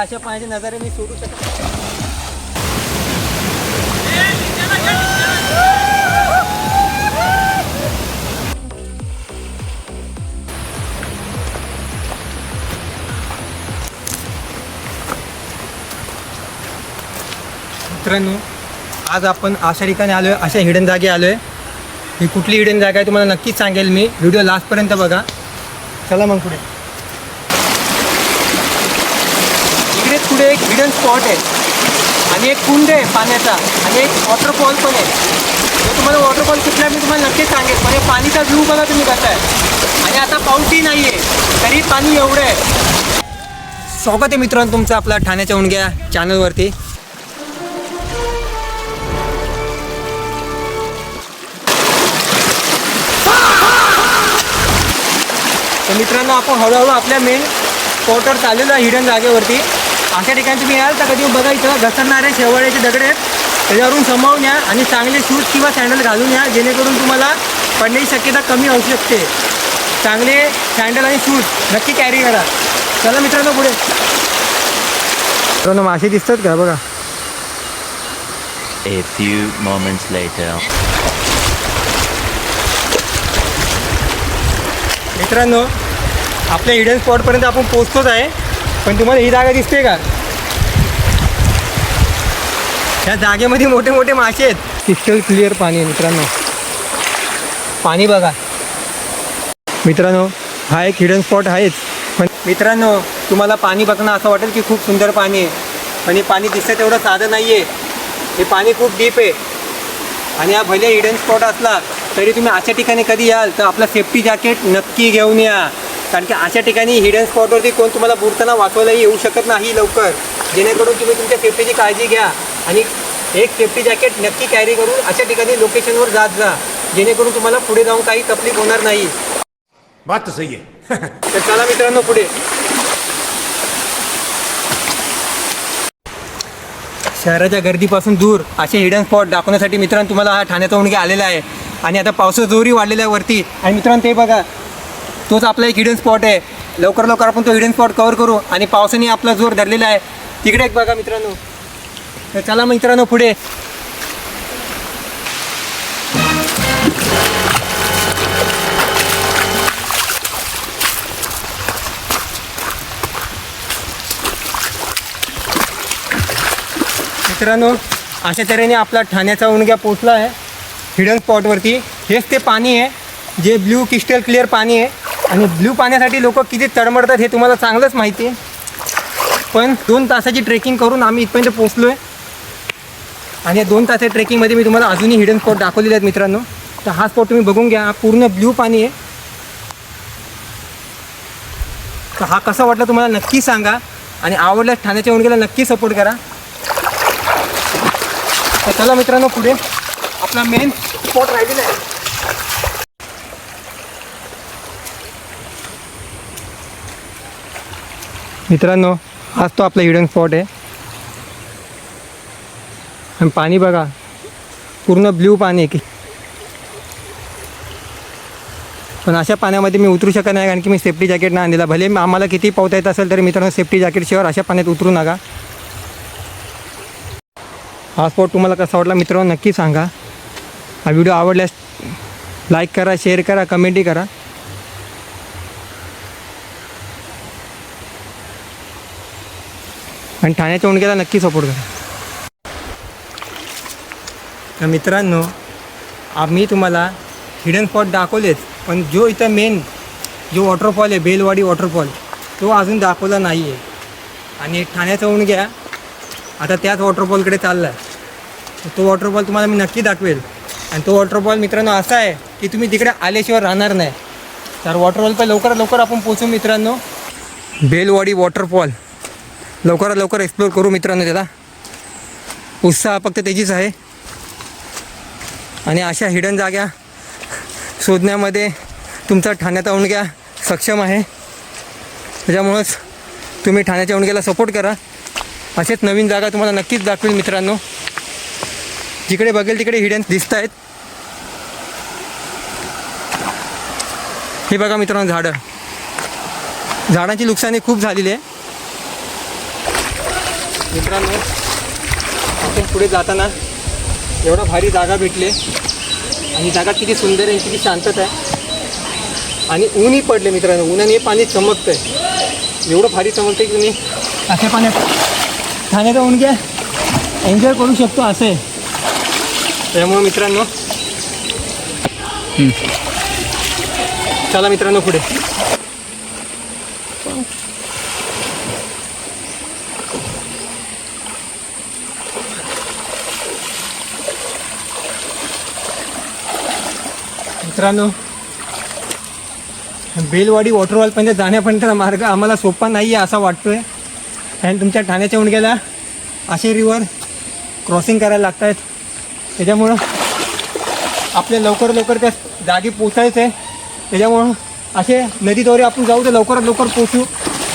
अशा पाण्याचे नजारे मी सोडू शकत. मित्रांनो, आज आपण अशा ठिकाणी आलो आहे, अशा हिडन जागे आलो आहे. ही कुठली हिडन जागा आहे तुम्हाला नक्कीच सांगेल मी. व्हिडिओ लास्टपर्यंत बघा. चला मग पुढे. इकडेच पुढे एक हिडन स्पॉट आहे आणि एक कुंड आहे पाण्याचा आणि एक वॉटरफॉल पण आहे. तर तुम्हाला वॉटरफॉल कुठला मी तुम्हाला नक्कीच सांगेल. पण हे पाणीचा व्ह्यू बघा तुम्ही कसा आहे. आणि आता पाऊसही नाही आहे तरी पाणी एवढं आहे. स्वागत आहे मित्रांनो तुमचं आपला ठाण्याच्या उंडग्या चॅनलवरती. तर मित्रांनो, आपण हळूहळू आपल्या मेन स्पॉटवर चाललेलो आहे हिडन जागेवरती. अशा ठिकाणी तुम्ही याल तर कधी बघा, इथं घसरणारे शेवाळ्याचे दगड आहेत. त्याच्यावरून समोरून या आणि चांगले शूज किंवा सँडल घालून या, जेणेकरून तुम्हाला पडण्याची शक्यता कमी होऊ शकते. चांगले सँडल आणि शूज नक्की कॅरी करा. चला मित्रांनो पुढे. मित्रांनो, मासे दिसतात का बघा. A few moments later. मित्रांनो, आपल्या हिडन स्पॉटपर्यंत आपण पोहोचतोच आहे. पण तुम्हाला ही जागा दिसते का? या जागेमध्ये मोठे मोठे मासे आहेत. क्रिस्टल क्लिअर पाणी आहे मित्रांनो. पाणी बघा मित्रांनो. हा एक हिडन स्पॉट आहेच. पण मित्रांनो, तुम्हाला पाणी बघणं असं वाटेल की खूप सुंदर पाणी आहे. पण हे पाणी दिसतं तेवढं साधं नाही आहे. हे पाणी खूप डीप आहे. आणि हा भले हिडन स्पॉट असला तरी तुम्ही अशा ठिकाणी कधी याल तर आपला सेफ्टी जॅकेट नक्की घेऊन या. कारण की अशा ठिकाणी हिडन स्पॉटवरती कोण तुम्हाला बुडताना वाचवायलाही येऊ शकत नाही लवकर. जेणेकरून तुम्ही तुमच्या सेफ्टीची काळजी घ्या आणि एक सेफ्टी जॅकेट नक्की कॅरी करून अशा ठिकाणी लोकेशनवर जात जा, जेणेकरून तुम्हाला पुढे जाऊन काही तकलीफ होणार नाही. बात तो सही है. तर चला मित्रांनो पुढे. शहराच्या गर्दीपासून दूर असे हिडन स्पॉट दाखवण्यासाठी मित्रांनो तुम्हाला हा ठाण्याचा उंडग्या आलेला आहे. आणि आता पावसाचा जोरही वाढलेला आहे वरती. आणि मित्रांनो ते बघा, तोच आपला एक हिडन स्पॉट आहे. लवकर लवकर आपण तो हिडन स्पॉट कव्हर करू. आणि पावसाने आपला जोर धरलेला आहे. तिकडे एक बघा मित्रांनो. तर चला मित्रांनो पुढे. मित्रांनो, अशा तऱ्हेने आपला ठाण्याचा उंडग्या पोचला आहे हिडन स्पॉटवरती. हेच ते पाणी आहे जे ब्ल्यू क्रिस्टल क्लिअर पाणी आहे. आणि ब्ल्यू पाण्यासाठी लोक किती तडमडतात हे तुम्हाला चांगलंच माहिती आहे. पण 2 तासाची ट्रेकिंग करून आम्ही इथपर्यंत पोचलो आहे. आणि या 2 तासाच्या ट्रेकिंगमध्ये मी तुम्हाला अजूनही हिडन स्पॉट दाखवलेले आहेत मित्रांनो. तर हा स्पॉट तुम्ही बघून घ्या. पूर्ण ब्ल्यू पाणी आहे. तर हा कसा वाटला तुम्हाला नक्की सांगा. आणि आवडल्यास ठाण्याच्या उंडग्याला नक्की सपोर्ट करा. तर चला मित्रांनो पुढे. आपला मेन स्पॉट राहिलेला आहे. मित्रांनो, हाच तो आपला हिडन स्पॉट आहे. आणि पाणी बघा, पूर्ण ब्ल्यू पाणी आहे की. पण अशा पाण्यामध्ये मी उतरू शकत नाही कारण की मी सेफ्टी जॅकेट नाही आणलेला. भले आम्हाला किती पोहता येत असेल तरी मित्रांनो सेफ्टी जॅकेटशिवाय अशा पाण्यात उतरू नका. हा स्पॉट तुम्हाला कसा वाटला मित्रांनो नक्की सांगा. हा व्हिडिओ आवडल्यास लाईक करा, शेअर करा, कमेंटही करा. आणि ठाण्याच्या उंडग्याला नक्की सपोर्ट करा. तर मित्रांनो, आम्ही तुम्हाला हिडन स्पॉट दाखवलेच. पण जो इथं मेन जो वॉटरफॉल आहे बेलवाडी वॉटरफॉल, तो अजून दाखवला नाही आहे. आणि ठाण्याचा उंडग्या आता त्याच वॉटरफॉलकडे चालला आहे. तो वॉटरफॉल तुम्हाला मी नक्की दाखवेल. आणि तो वॉटरफॉल मित्रांनो असा आहे की तुम्ही तिकडे आल्याशिवाय राहणार नाही. तर वॉटरफॉल पण लवकरात लवकर आपण पोचू मित्रांनो. बेलवाडी वॉटरफॉल लवकरात लवकर एक्सप्लोर करू मित्रांनो. त्याला उत्साह फक्त त्याचीच आहे. आणि अशा हिडन जागा शोधण्यामध्ये तुमचा ठाण्याचा उंडग्या सक्षम आहे. त्याच्यामुळंच तुम्ही ठाण्याच्या उंडग्याला सपोर्ट करा. असेच नवीन जागा तुम्हाला नक्कीच दाखवेल मित्रांनो. जिकडे बघेल तिकडे हिडन दिसत आहेत. हे बघा मित्रांनो झाडं, झाडांची नुकसानी खूप झालेली आहे. मित्रांनो आपण पुढे जाताना एवढा भारी जागा भेटले आणि जागा किती सुंदर आहे, किती शांतता आहे आणि ऊनही पडले मित्रांनो. उन्हाने पाणी चमकतं आहे, एवढं भारी चमकतं की तुम्ही अशा पाण्यात ठाण्याचा ऊन घ्या एन्जॉय करू शकतो असं आहे. त्यामुळं मित्रांनो चला मित्रांनो पुढे. मित्रांनो बेलवाडी वॉटरफॉलपर्यंत जाण्यापर्यंतचा मार्ग आम्हाला सोपा नाही आहे असा वाटतो आहे. कारण तुमच्या ठाण्याच्या उंडग्याला असे रिवर क्रॉसिंग करायला लागत आहेत. त्याच्यामुळं आपल्या लवकर त्या जागी पोचायचं आहे. त्याच्यामुळं असे नदीद्वारे आपण जाऊ तर लवकरात लवकर पोचू.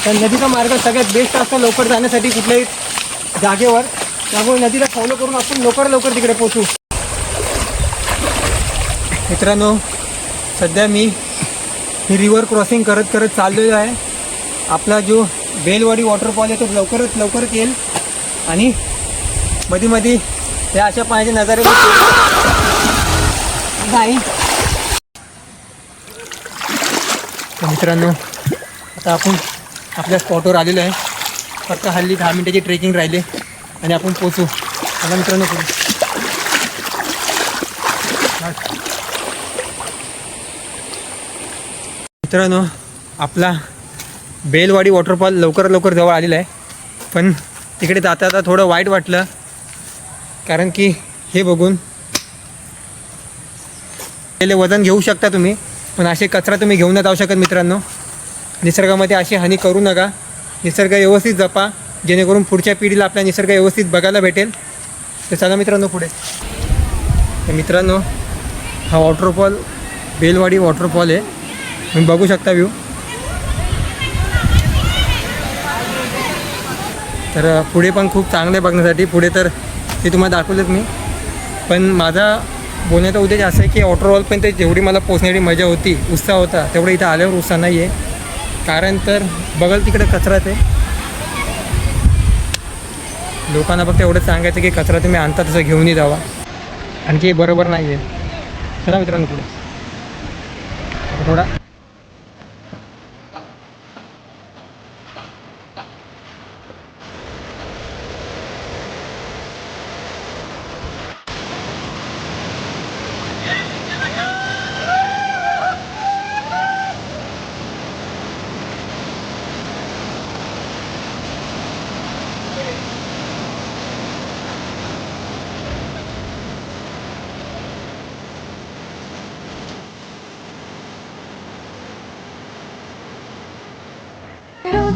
त्या नदीचा मार्ग सगळ्यात बेस्ट असतो लवकर जाण्यासाठी कुठल्याही जागेवर. त्यामुळे नदीला फॉलो करून आपण लवकर तिकडे पोचू. मित्रांनो सध्या मी ही रिवर क्रॉसिंग करत चाललेलो आहे. आपला जो बेलवाडी वॉटरफॉल आहे तो लवकरच येईल आणि मध्ये त्या अशा पाण्याचे नजारे नाही. तर मित्रांनो आता आपण आपल्या स्पॉटवर आलेलो आहे. फक्त हल्ली 10 मिनिटाची ट्रेकिंग राहिले आणि आपण पोचू. चला मित्रांनो पुढे. मित्रांनो आपला बेलवाडी वॉटरफॉल लवकर जवळ आलेला आहे. पण तिकडे जाता थोडं वाईट वाटलं कारण की हे बघून पहिले वजन घेऊ शकता तुम्ही पण असे कचरा तुम्ही घेऊन जाऊ शकत. मित्रांनो निसर्गामध्ये अशी हानी करू नका. निसर्ग व्यवस्थित जपा जेणेकरून पुढच्या पिढीला आपला निसर्ग व्यवस्थित बघायला भेटेल. तर चला मित्रांनो पुढे. तर मित्रांनो हा वॉटरफॉल बेलवाडी वॉटरफॉल आहे. तुम्ही बघू शकता व्ह्यू. तर पुढे पण खूप चांगलं आहे बघण्यासाठी. पुढे तर ते तुम्हाला दाखवलंच मी. पण माझा बोलण्याचा उद्देश असा आहे की वॉटरफॉल पण ते जेवढी मला पोचण्याची मजा होती उत्साह होता तेवढं इथं आल्यावर उत्साह नाही आहे. कारण तर बघल तिकडे कचराच आहे. लोकांना फक्त एवढंच सांगायचं की कचरा तुम्ही आणता तसं घेऊनही जावा आणखी बरोबर नाही आहे. चला मित्रांनो पुढे थोडा.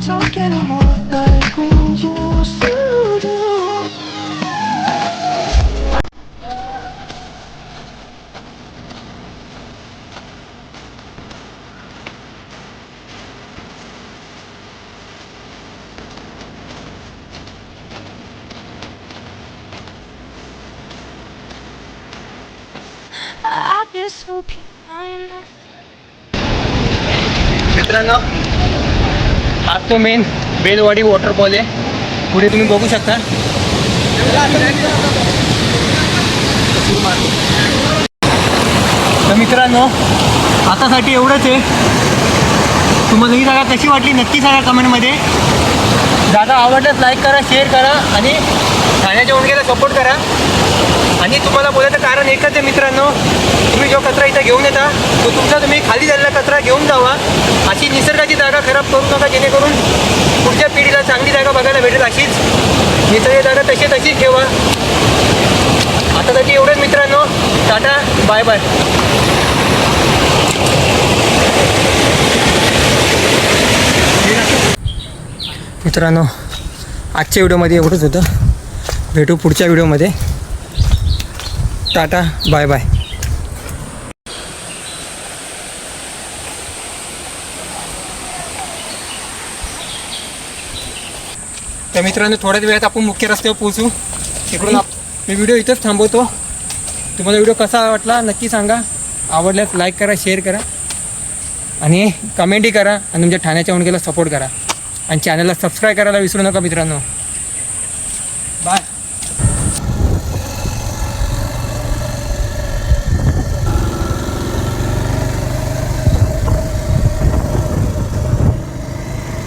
Talk anymore like we used to do. I just hope you know. मित्रांनो आज तो मेन बेलवाडी वॉटरफॉल आहे. पुढे तुम्ही बघू शकता. तर मित्रांनो आतासाठी एवढंच आहे. तुम्हाला ही जागा कशी वाटली नक्की सांगा कमेंटमध्ये. जागा आवडल्यास लाईक करा, शेअर करा आणि ठाण्याच्या उंडग्याला सपोर्ट करा. आणि तुम्हाला बोलायचं कारण एकच आहे मित्रांनो, तुम्ही जो कचरा इथं घेऊन येता तो तुमचा तुम्ही खाली झालेला कचरा घेऊन जावा. अशी निसर्गाची जागा खराब करू नका जेणेकरून पुढच्या पिढीला चांगली जागा बघायला भेटेल. अशीच निसर्गाची जागा तशीच ठेवा. आतासाठी एवढंच मित्रांनो. Tata bye bye. मित्रांनो आजच्या व्हिडिओमध्ये एवढंच होतं. भेटू पुढच्या व्हिडिओमध्ये. Tata bye bye. तर मित्रांनो थोड्याच वेळात आपण मुख्य रस्त्यावर पोहोचू. तिकडून मी व्हिडिओ इथंच थांबवतो. तुम्हाला व्हिडिओ कसा वाटला नक्की सांगा. आवडल्यास लाईक करा, शेअर करा आणि कमेंटही करा आणि तुमच्या ठाण्याच्या उंडग्याला सपोर्ट करा आणि चॅनलला सबस्क्राईब करायला विसरू नका मित्रांनो. बाय.